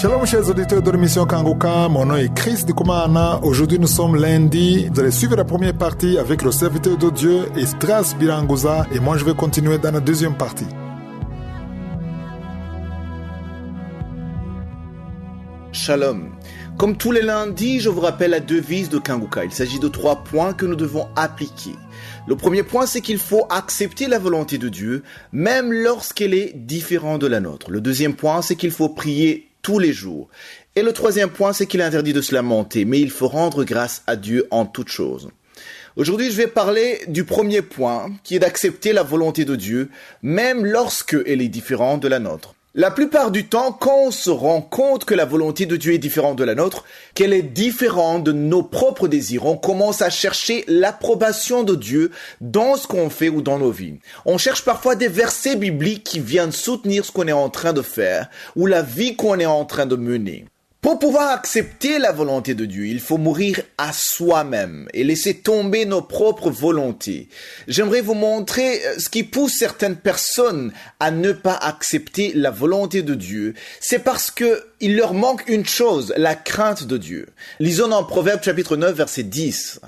Shalom chers auditeurs de l'émission Kanguka, mon nom est Chris Dikumana. Aujourd'hui nous sommes lundi. Vous allez suivre la première partie avec le serviteur de Dieu Esdras Biranguza et moi je vais continuer dans la deuxième partie. Shalom. Comme tous les lundis, je vous rappelle la devise de Kanguka. Il s'agit de 3 points que nous devons appliquer. Le premier point, c'est qu'il faut accepter la volonté de Dieu, même lorsqu'elle est différente de la nôtre. Le deuxième point, c'est qu'il faut prier tous les jours. Et le troisième point, c'est qu'il est interdit de se lamenter, mais il faut rendre grâce à Dieu en toutes choses. Aujourd'hui, je vais parler du premier point, qui est d'accepter la volonté de Dieu, même lorsque elle est différente de la nôtre. La plupart du temps, quand on se rend compte que la volonté de Dieu est différente de la nôtre, qu'elle est différente de nos propres désirs, on commence à chercher l'approbation de Dieu dans ce qu'on fait ou dans nos vies. On cherche parfois des versets bibliques qui viennent soutenir ce qu'on est en train de faire ou la vie qu'on est en train de mener. Pour pouvoir accepter la volonté de Dieu, il faut mourir à soi-même et laisser tomber nos propres volontés. J'aimerais vous montrer ce qui pousse certaines personnes à ne pas accepter la volonté de Dieu. C'est parce que il leur manque une chose, la crainte de Dieu. Lisons dans Proverbes chapitre 9, verset 10.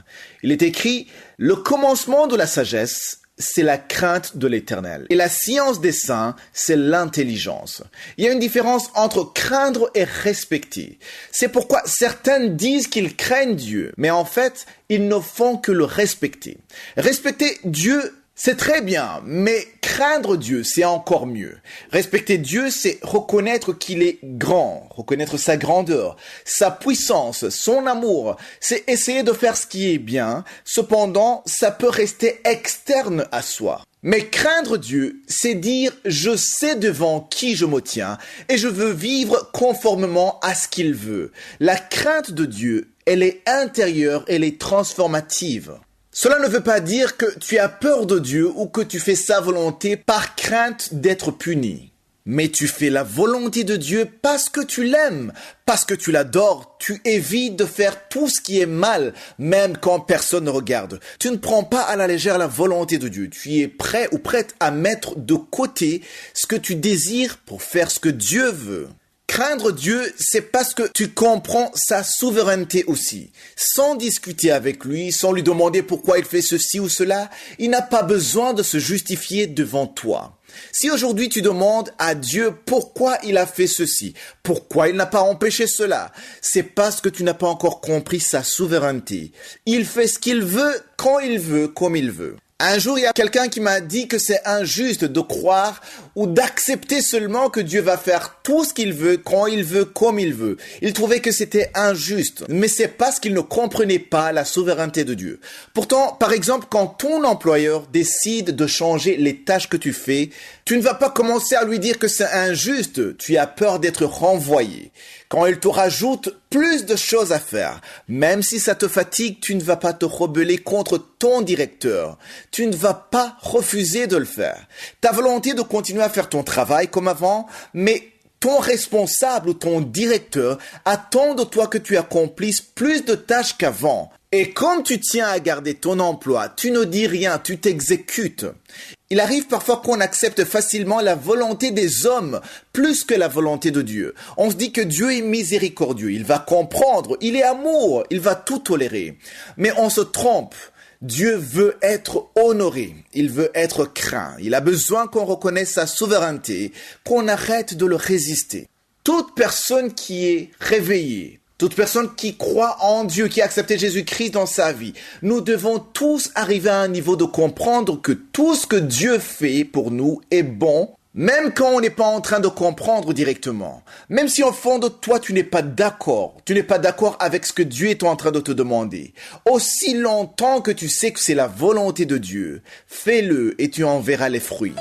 Il est écrit « Le commencement de la sagesse, c'est la crainte de l'Éternel. Et la science des saints, c'est l'intelligence. » Il y a une différence entre craindre et respecter. C'est pourquoi certains disent qu'ils craignent Dieu, mais en fait, ils ne font que le respecter. Respecter Dieu, c'est très bien, mais craindre Dieu, c'est encore mieux. Respecter Dieu, c'est reconnaître qu'il est grand, reconnaître sa grandeur, sa puissance, son amour. C'est essayer de faire ce qui est bien, cependant, ça peut rester externe à soi. Mais craindre Dieu, c'est dire « je sais devant qui je me tiens et je veux vivre conformément à ce qu'il veut ». La crainte de Dieu, elle est intérieure, elle est transformative. Cela ne veut pas dire que tu as peur de Dieu ou que tu fais sa volonté par crainte d'être puni. Mais tu fais la volonté de Dieu parce que tu l'aimes, parce que tu l'adores. Tu évites de faire tout ce qui est mal, même quand personne ne regarde. Tu ne prends pas à la légère la volonté de Dieu. Tu es prêt ou prête à mettre de côté ce que tu désires pour faire ce que Dieu veut. Craindre Dieu, c'est parce que tu comprends sa souveraineté aussi. Sans discuter avec lui, sans lui demander pourquoi il fait ceci ou cela, il n'a pas besoin de se justifier devant toi. Si aujourd'hui tu demandes à Dieu pourquoi il a fait ceci, pourquoi il n'a pas empêché cela, c'est parce que tu n'as pas encore compris sa souveraineté. Il fait ce qu'il veut, quand il veut, comme il veut. Un jour, il y a quelqu'un qui m'a dit que c'est injuste de croire ou d'accepter seulement que Dieu va faire tout ce qu'il veut, quand il veut, comme il veut. Il trouvait que c'était injuste, mais c'est parce qu'il ne comprenait pas la souveraineté de Dieu. Pourtant, par exemple, quand ton employeur décide de changer les tâches que tu fais, tu ne vas pas commencer à lui dire que c'est injuste, tu as peur d'être renvoyé. Quand il te rajoute plus de choses à faire, même si ça te fatigue, tu ne vas pas te rebeller contre ton directeur. Tu ne vas pas refuser de le faire. Ta volonté de continuer à faire ton travail comme avant, mais ton responsable ou ton directeur attend de toi que tu accomplisses plus de tâches qu'avant. Et comme tu tiens à garder ton emploi, tu ne dis rien, tu t'exécutes. Il arrive parfois qu'on accepte facilement la volonté des hommes plus que la volonté de Dieu. On se dit que Dieu est miséricordieux, il va comprendre, il est amour, il va tout tolérer. Mais on se trompe. Dieu veut être honoré, il veut être craint. Il a besoin qu'on reconnaisse sa souveraineté, qu'on arrête de le résister. Toute personne qui est réveillée, toute personne qui croit en Dieu, qui a accepté Jésus-Christ dans sa vie, nous devons tous arriver à un niveau de comprendre que tout ce que Dieu fait pour nous est bon, même quand on n'est pas en train de comprendre directement. Même si au fond de toi, tu n'es pas d'accord avec ce que Dieu est en train de te demander. Aussi longtemps que tu sais que c'est la volonté de Dieu, fais-le et tu en verras les fruits.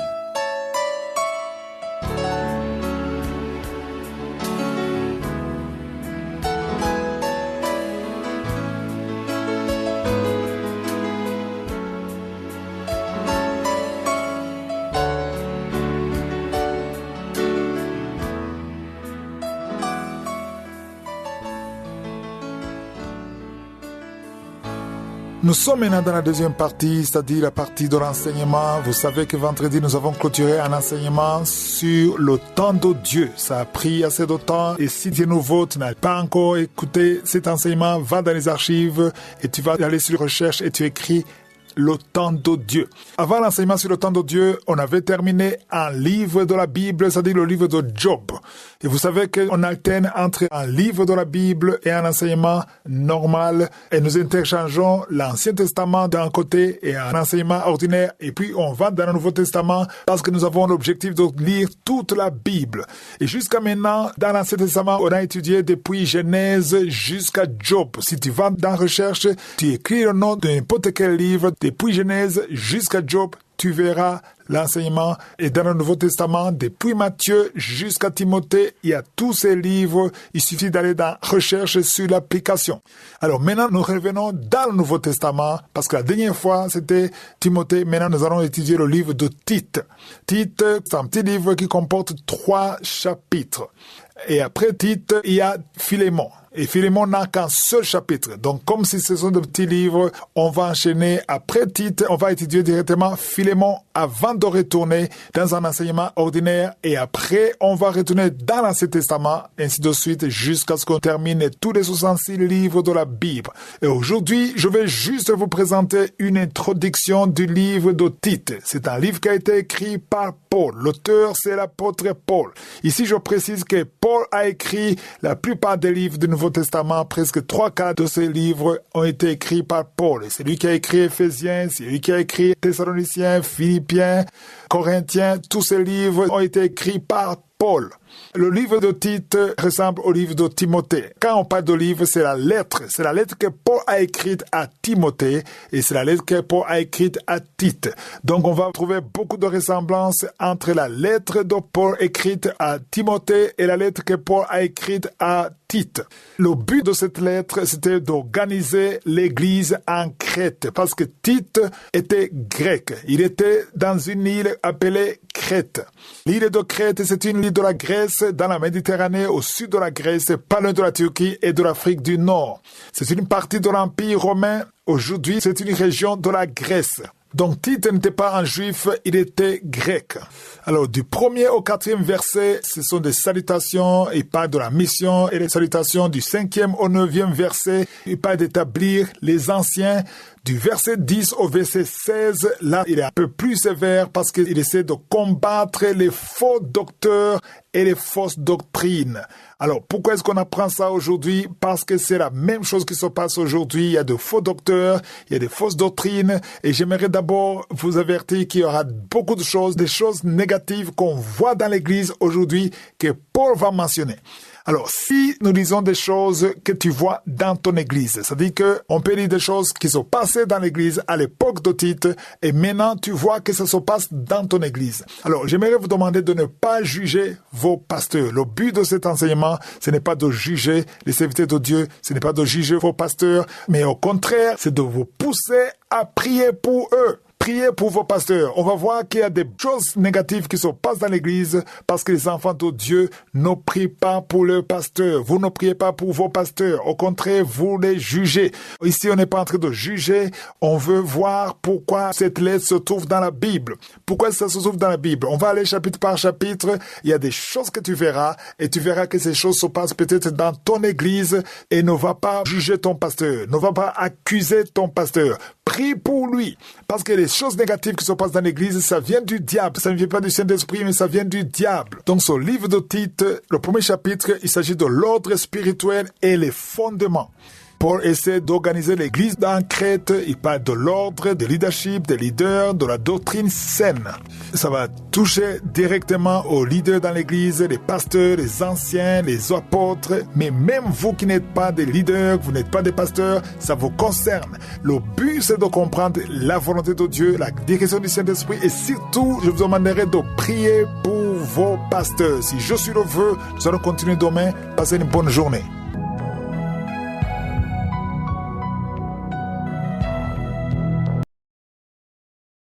Nous sommes maintenant dans la deuxième partie, c'est-à-dire la partie de l'enseignement. Vous savez que vendredi, nous avons clôturé un enseignement sur le temps de Dieu. Ça a pris assez de temps et si tu es nouveau, tu n'as pas encore écouté cet enseignement, va dans les archives et tu vas aller sur recherche et tu écris le temps de Dieu. Avant l'enseignement sur le temps de Dieu, on avait terminé un livre de la Bible, c'est-à-dire le livre de Job. Et vous savez qu'on alterne entre un livre de la Bible et un enseignement normal. Et nous interchangeons l'Ancien Testament d'un côté et un enseignement ordinaire. Et puis on va dans le Nouveau Testament parce que nous avons l'objectif de lire toute la Bible. Et jusqu'à maintenant, dans l'Ancien Testament, on a étudié depuis Genèse jusqu'à Job. Si tu vas dans recherche, tu écris le nom de n'importe quel livre, depuis Genèse jusqu'à Job, tu verras l'enseignement. Et dans le Nouveau Testament, depuis Matthieu jusqu'à Timothée, il y a tous ces livres. Il suffit d'aller dans recherche sur l'application. Alors maintenant, nous revenons dans le Nouveau Testament, parce que la dernière fois, c'était Timothée. Maintenant, nous allons étudier le livre de Tite. Tite, c'est un petit livre qui comporte 3 chapitres. Et après Tite, il y a Philémon. Et Philémon n'a qu'un seul chapitre. Donc, comme si ce sont de petits livres, on va enchaîner. Après Tite, on va étudier directement Philémon avant de retourner dans un enseignement ordinaire. Et après, on va retourner dans l'Ancien Testament, ainsi de suite, jusqu'à ce qu'on termine tous les 66 livres de la Bible. Et aujourd'hui, je vais juste vous présenter une introduction du livre de Tite. C'est un livre qui a été écrit par Paul. L'auteur, c'est l'apôtre Paul. Ici, je précise que Paul a écrit la plupart des livres du Nouveau Testament. Presque 3/4 de ces livres ont été écrits par Paul. C'est lui qui a écrit Éphésiens, c'est lui qui a écrit Thessaloniciens, Philippiens, Corinthiens. Tous ces livres ont été écrits par Paul. Le livre de Tite ressemble au livre de Timothée. Quand on parle de livre, c'est la lettre. C'est la lettre que Paul a écrite à Timothée et c'est la lettre que Paul a écrite à Tite. Donc, on va trouver beaucoup de ressemblances entre la lettre de Paul écrite à Timothée et la lettre que Paul a écrite à Tite. Le but de cette lettre, c'était d'organiser l'église en Crète parce que Tite était grec. Il était dans une île appelée Crète. L'île de Crète, c'est une île de la Grèce dans la Méditerranée, au sud de la Grèce, pas loin de la Turquie et de l'Afrique du Nord. C'est une partie de l'Empire romain. Aujourd'hui, c'est une région de la Grèce. Donc, Tite n'était pas un juif, il était grec. Alors, du 1er au 4e verset, ce sont des salutations. Il parle de la mission et les salutations. Du 5e au 9e verset, il parle d'établir les anciens. Du verset 10 au verset 16, là, il est un peu plus sévère parce qu'il essaie de combattre les faux docteurs et les fausses doctrines. Alors, pourquoi est-ce qu'on apprend ça aujourd'hui? Parce que c'est la même chose qui se passe aujourd'hui. Il y a de faux docteurs, il y a des fausses doctrines. Et j'aimerais d'abord vous avertir qu'il y aura beaucoup de choses, des choses négatives qu'on voit dans l'Église aujourd'hui que Paul va mentionner. Alors, si nous lisons des choses que tu vois dans ton église, c'est-à-dire qu'on peut lire des choses qui sont passées dans l'église à l'époque de Tite et maintenant tu vois que ça se passe dans ton église. Alors, j'aimerais vous demander de ne pas juger vos pasteurs. Le but de cet enseignement, ce n'est pas de juger les serviteurs de Dieu, ce n'est pas de juger vos pasteurs, mais au contraire, c'est de vous pousser à prier pour eux. Priez pour vos pasteurs. On va voir qu'il y a des choses négatives qui se passent dans l'église parce que les enfants de Dieu ne prient pas pour leurs pasteurs. Vous ne priez pas pour vos pasteurs. Au contraire, vous les jugez. Ici, on n'est pas en train de juger. On veut voir pourquoi cette lettre se trouve dans la Bible. Pourquoi ça se trouve dans la Bible? On va aller chapitre par chapitre. Il y a des choses que tu verras et tu verras que ces choses se passent peut-être dans ton église et ne va pas juger ton pasteur. Ne va pas accuser ton pasteur. Prie pour lui. Parce que les choses négatives qui se passent dans l'église, ça vient du diable. Ça ne vient pas du Saint-Esprit, mais ça vient du diable. Donc, ce livre de Tite, le premier chapitre, il s'agit de l'ordre spirituel et les fondements. Paul essaie d'organiser l'église dans Crète. Il parle de l'ordre, de leadership, des leaders, de la doctrine saine. Ça va toucher directement aux leaders dans l'église, les pasteurs, les anciens, les apôtres. Mais même vous qui n'êtes pas des leaders, vous n'êtes pas des pasteurs, ça vous concerne. Le but, c'est de comprendre la volonté de Dieu, la direction du Saint-Esprit. Et surtout, je vous demanderai de prier pour vos pasteurs. Si je suis le vœu, nous allons continuer demain. Passez une bonne journée.